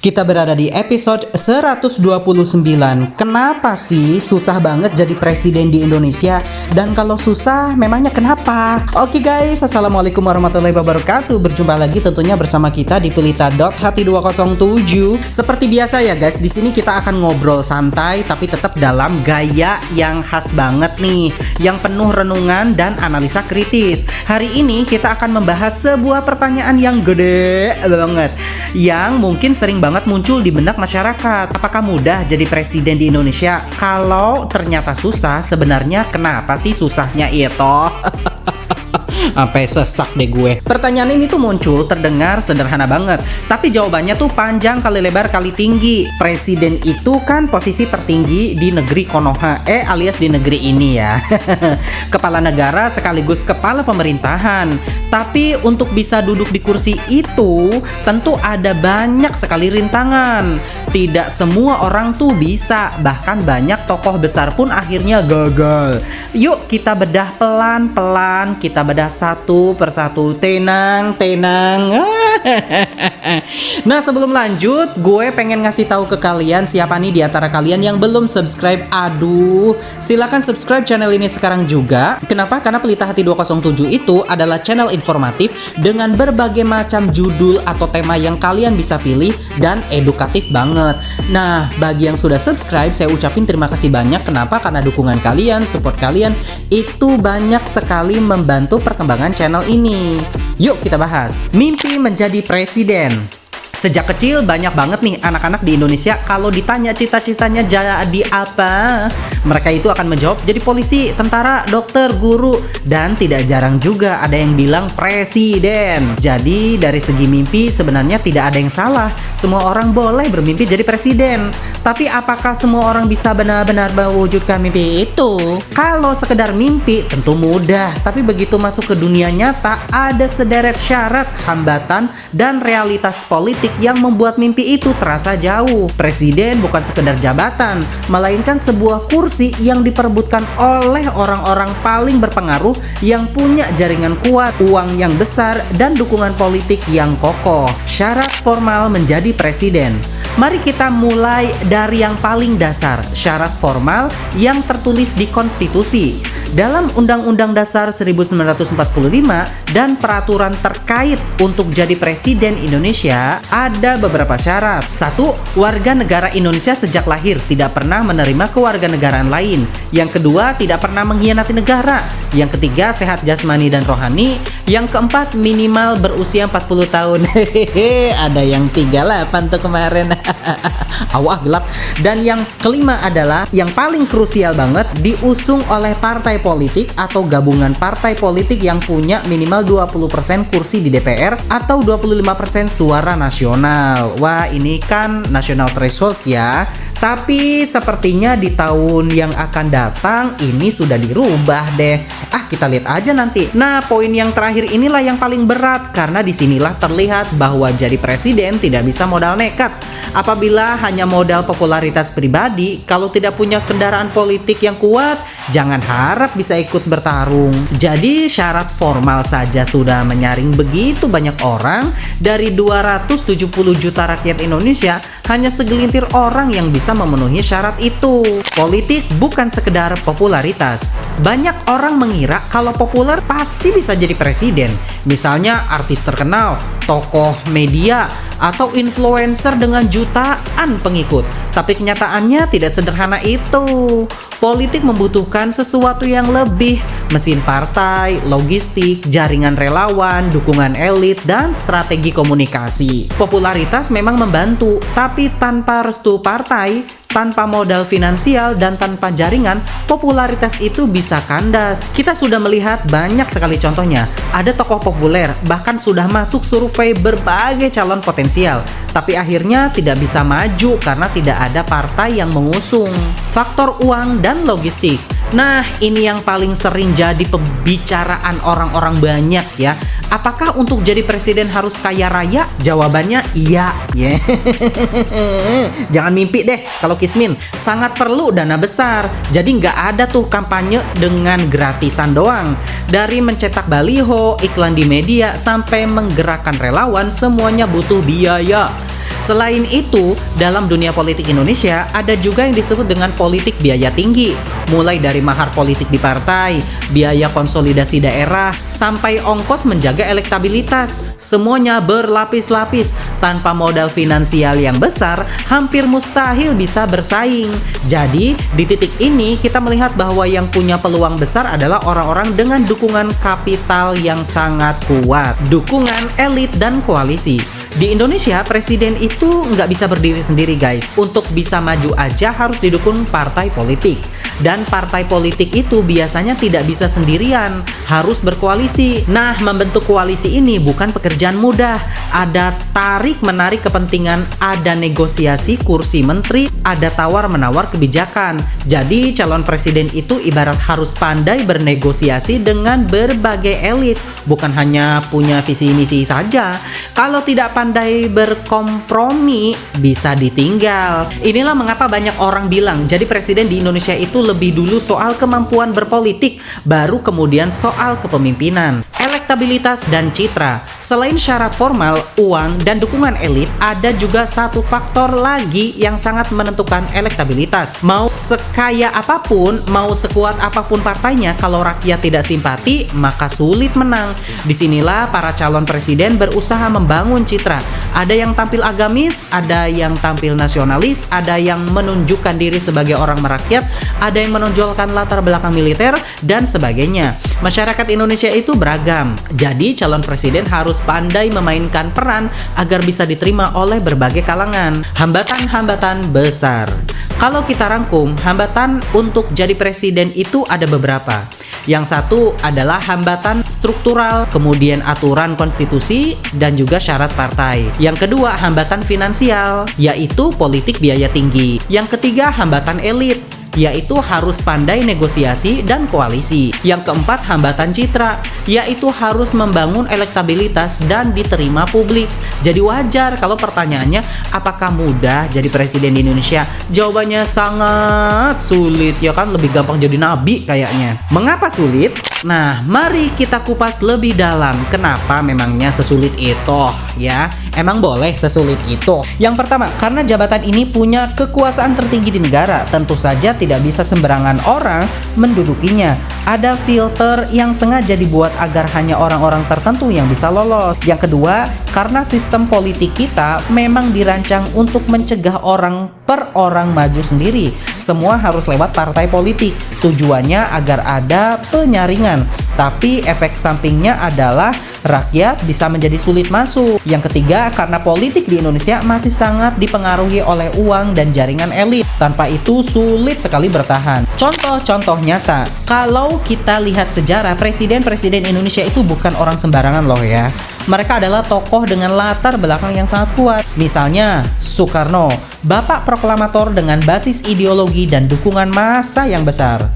Kita berada di episode 129. Kenapa sih susah banget jadi presiden di Indonesia? Dan kalau susah, memangnya kenapa? Oke guys, assalamualaikum warahmatullahi wabarakatuh. Berjumpa lagi tentunya bersama kita di Pelita.Hati207. Seperti biasa ya guys, di sini kita akan ngobrol santai tapi tetap dalam gaya yang khas banget nih, yang penuh renungan dan analisa kritis. Hari ini kita akan membahas sebuah pertanyaan yang gede banget, yang mungkin sering banget muncul di benak masyarakat. Apakah mudah jadi presiden di Indonesia? Kalau ternyata susah, sebenarnya kenapa sih susahnya itu? Sampai sesak deh gue. Pertanyaan ini tuh muncul terdengar sederhana banget, tapi jawabannya tuh panjang kali lebar kali tinggi. Presiden itu kan posisi tertinggi di negeri Konoha, alias di negeri ini ya. Kepala negara sekaligus kepala pemerintahan. Tapi untuk bisa duduk di kursi itu tentu ada banyak sekali rintangan. Tidak semua orang tuh bisa, bahkan banyak tokoh besar pun akhirnya gagal. Yuk kita bedah pelan-pelan, kita bedah satu persatu. Tenang. Nah sebelum lanjut, gue pengen ngasih tahu ke kalian siapa nih di antara kalian yang belum subscribe. Aduh, silakan subscribe channel ini sekarang juga. Kenapa? Karena Pelita Hati 207 itu adalah channel informatif dengan berbagai macam judul atau tema yang kalian bisa pilih dan edukatif banget. Nah, bagi yang sudah subscribe, saya ucapin terima kasih banyak. Kenapa? Karena dukungan kalian, support kalian itu banyak sekali membantu perkembangan channel ini. Yuk kita bahas. Mimpi menjadi presiden. Sejak kecil banyak banget nih anak-anak di Indonesia kalau ditanya cita-citanya jadi apa, mereka itu akan menjawab jadi polisi, tentara, dokter, guru, dan tidak jarang juga ada yang bilang presiden. Jadi dari segi mimpi sebenarnya tidak ada yang salah. Semua orang boleh bermimpi jadi presiden. Tapi apakah semua orang bisa benar-benar mewujudkan mimpi itu? Kalau sekedar mimpi tentu mudah, tapi begitu masuk ke dunia nyata ada sederet syarat, hambatan, dan realitas politik yang membuat mimpi itu terasa jauh. Presiden bukan sekedar jabatan, melainkan sebuah kursi yang diperebutkan oleh orang-orang paling berpengaruh yang punya jaringan kuat, uang yang besar, dan dukungan politik yang kokoh. Syarat formal menjadi presiden. Mari kita mulai dari yang paling dasar, syarat formal yang tertulis di konstitusi. Dalam Undang-Undang Dasar 1945 dan peraturan terkait untuk jadi presiden Indonesia, ada beberapa syarat. 1. Warga negara Indonesia sejak lahir, tidak pernah menerima kewarganegaraan lain. Yang kedua, tidak pernah mengkhianati negara. Yang ketiga, sehat jasmani dan rohani. Yang keempat, minimal berusia 40 tahun. Hehehe, ada yang 38 tuh kemarin. Awah gelap. Dan yang kelima adalah yang paling krusial banget, diusung oleh partai politik atau gabungan partai politik yang punya minimal 20% kursi di DPR atau 25% suara nasional. Wah, ini kan national threshold ya. Tapi sepertinya di tahun yang akan datang ini sudah dirubah deh. Kita lihat aja nanti. Nah, poin yang terakhir inilah yang paling berat, karena disinilah terlihat bahwa jadi presiden tidak bisa modal nekat. Apabila hanya modal popularitas pribadi, kalau tidak punya kendaraan politik yang kuat, jangan harap bisa ikut bertarung. Jadi syarat formal saja sudah menyaring begitu banyak orang. Dari 270 juta rakyat Indonesia, hanya segelintir orang yang bisa memenuhi syarat itu. Politik bukan sekedar popularitas. Banyak orang mengira kalau populer pasti bisa jadi presiden. Misalnya artis terkenal, tokoh media, atau influencer dengan jutaan pengikut. Tapi kenyataannya tidak sederhana itu. Politik membutuhkan sesuatu yang lebih, mesin partai, logistik, jaringan relawan, dukungan elit, dan strategi komunikasi. Popularitas memang membantu, tapi tanpa restu partai, tanpa modal finansial, dan tanpa jaringan, popularitas itu bisa kandas. Kita sudah melihat banyak sekali contohnya. Ada tokoh populer, bahkan sudah masuk survei berbagai calon potensial, tapi akhirnya tidak bisa maju karena tidak ada partai yang mengusung. Faktor uang dan logistik. Nah, ini yang paling sering jadi pembicaraan orang-orang banyak ya. Apakah untuk jadi presiden harus kaya raya? Jawabannya iya. Jangan mimpi deh kalau Kismin. Sangat perlu dana besar. Jadi nggak ada tuh kampanye dengan gratisan doang. Dari mencetak baliho, iklan di media, sampai menggerakkan relawan, semuanya butuh biaya. Selain itu, dalam dunia politik Indonesia ada juga yang disebut dengan politik biaya tinggi, mulai dari mahar politik di partai, biaya konsolidasi daerah, sampai ongkos menjaga elektabilitas. Semuanya berlapis-lapis. Tanpa modal finansial yang besar, hampir mustahil bisa bersaing. Jadi, di titik ini kita melihat bahwa yang punya peluang besar adalah orang-orang dengan dukungan kapital yang sangat kuat, dukungan elit dan koalisi. Di Indonesia, presiden itu nggak bisa berdiri sendiri, guys. Untuk bisa maju aja harus didukung partai politik. Dan partai politik itu biasanya tidak bisa sendirian, harus berkoalisi. Nah, membentuk koalisi ini bukan pekerjaan mudah. Ada tarik-menarik kepentingan, ada negosiasi kursi menteri, ada tawar-menawar kebijakan. Jadi, calon presiden itu ibarat harus pandai bernegosiasi dengan berbagai elit, bukan hanya punya visi misi saja. Kalau tidak pandai berkompromi, bisa ditinggal. Inilah mengapa banyak orang bilang jadi presiden di Indonesia itu lebih dulu soal kemampuan berpolitik, baru kemudian soal kepemimpinan, elektabilitas dan citra. Selain syarat formal, uang, dan dukungan elit, ada juga satu faktor lagi yang sangat menentukan elektabilitas. Mau sekaya apapun, mau sekuat apapun partainya, kalau rakyat tidak simpati, maka sulit menang. Disinilah para calon presiden berusaha membangun citra. Ada yang tampil agamis, ada yang tampil nasionalis, ada yang menunjukkan diri sebagai orang merakyat, ada yang menonjolkan latar belakang militer, dan sebagainya. Masyarakat Indonesia itu beragam. Jadi calon presiden harus pandai memainkan peran agar bisa diterima oleh berbagai kalangan. Hambatan-hambatan besar. Kalau kita rangkum, hambatan untuk jadi presiden itu ada beberapa. Yang satu adalah hambatan struktural, kemudian aturan konstitusi, dan juga syarat partai. Yang kedua, hambatan finansial, yaitu politik biaya tinggi. Yang ketiga, hambatan elit, yaitu harus pandai negosiasi dan koalisi. Yang keempat, hambatan citra, yaitu harus membangun elektabilitas dan diterima publik. Jadi wajar kalau pertanyaannya, apakah mudah jadi presiden di Indonesia? Jawabannya sangat sulit, ya kan? Lebih gampang jadi nabi kayaknya. Mengapa sulit? Nah, mari kita kupas lebih dalam. Kenapa memangnya sesulit itu, ya? Emang boleh sesulit itu? Yang pertama, karena jabatan ini punya kekuasaan tertinggi di negara, tentu saja tidak bisa sembarangan orang mendudukinya. Ada filter yang sengaja dibuat agar hanya orang-orang tertentu yang bisa lolos. Yang kedua, karena sistem politik kita memang dirancang untuk mencegah orang per orang maju sendiri. Semua harus lewat partai politik. Tujuannya agar ada penyaringan. Tapi efek sampingnya adalah rakyat bisa menjadi sulit masuk. Yang ketiga, karena politik di Indonesia masih sangat dipengaruhi oleh uang dan jaringan elit. Tanpa itu sulit sekali bertahan. Contoh-contoh nyata, kalau kita lihat sejarah, presiden-presiden Indonesia itu bukan orang sembarangan loh ya. Mereka adalah tokoh dengan latar belakang yang sangat kuat. Misalnya, Soekarno, bapak proklamator dengan basis ideologi dan dukungan massa yang besar.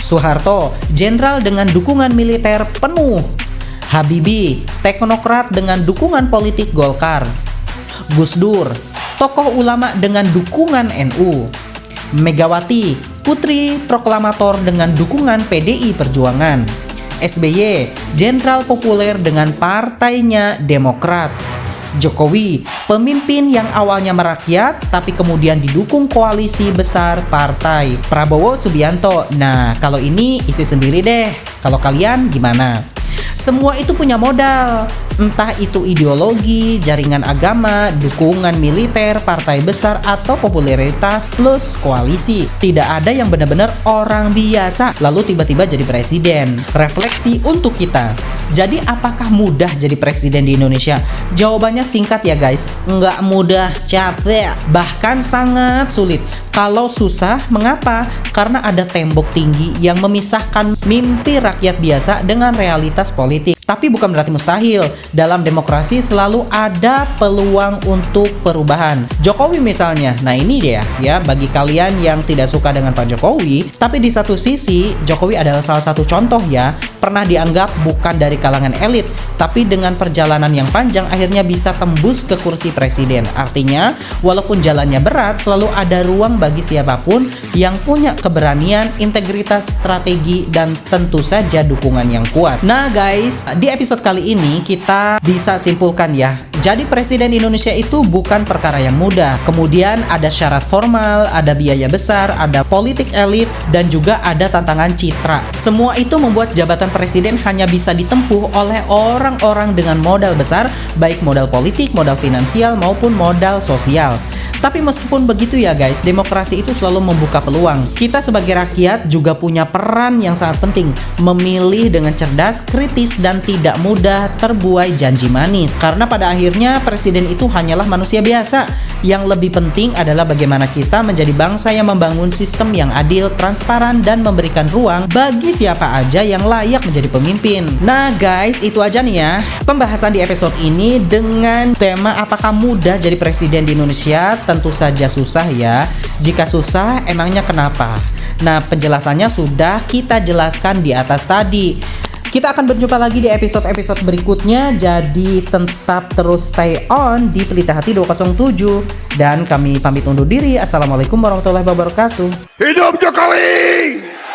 Soeharto, jenderal dengan dukungan militer penuh. Habibie, teknokrat dengan dukungan politik Golkar. Gus Dur, tokoh ulama dengan dukungan NU. Megawati, putri proklamator dengan dukungan PDI Perjuangan. SBY, jenderal populer dengan partainya Demokrat. Jokowi, pemimpin yang awalnya merakyat tapi kemudian didukung koalisi besar partai. Prabowo Subianto, nah kalau ini isi sendiri deh. Kalau kalian gimana? Semua itu punya modal, entah itu ideologi, jaringan agama, dukungan militer, partai besar, atau popularitas plus koalisi. Tidak ada yang benar-benar orang biasa lalu tiba-tiba jadi presiden. Refleksi untuk kita. Jadi apakah mudah jadi presiden di Indonesia? Jawabannya singkat ya guys, nggak mudah, capek, bahkan sangat sulit. Kalau susah, mengapa? Karena ada tembok tinggi yang memisahkan mimpi rakyat biasa dengan realitas politik. Tapi bukan berarti mustahil. Dalam demokrasi selalu ada peluang untuk perubahan. Jokowi misalnya, nah ini dia ya, bagi kalian yang tidak suka dengan Pak Jokowi, tapi di satu sisi Jokowi adalah salah satu contoh ya, pernah dianggap bukan dari kalangan elit, tapi dengan perjalanan yang panjang akhirnya bisa tembus ke kursi presiden. Artinya, walaupun jalannya berat, selalu ada ruang bagi siapapun yang punya keberanian, integritas, strategi, dan tentu saja dukungan yang kuat. Nah guys, di episode kali ini kita bisa simpulkan ya, Jadi presiden Indonesia itu bukan perkara yang mudah. Kemudian ada syarat formal, ada biaya besar, ada politik elit, dan juga ada tantangan citra. Semua itu membuat jabatan presiden hanya bisa ditempuh oleh orang-orang dengan modal besar, baik modal politik, modal finansial, maupun modal sosial. Tapi meskipun begitu ya guys, demokrasi itu selalu membuka peluang. Kita sebagai rakyat juga punya peran yang sangat penting, memilih dengan cerdas, kritis, dan tidak mudah terbuai janji manis. Karena pada akhirnya presiden itu hanyalah manusia biasa. Yang lebih penting adalah bagaimana kita menjadi bangsa yang membangun sistem yang adil, transparan, dan memberikan ruang bagi siapa aja yang layak menjadi pemimpin. Nah guys, itu aja nih ya pembahasan di episode ini dengan tema apakah mudah jadi presiden di Indonesia. Tentu saja susah ya. Jika susah, emangnya kenapa? Nah, penjelasannya sudah kita jelaskan di atas tadi. Kita akan berjumpa lagi di episode-episode berikutnya. Jadi tetap terus stay on di Pelita Hati 207. Dan kami pamit undur diri. Assalamualaikum warahmatullahi wabarakatuh. Hidup Jokowi!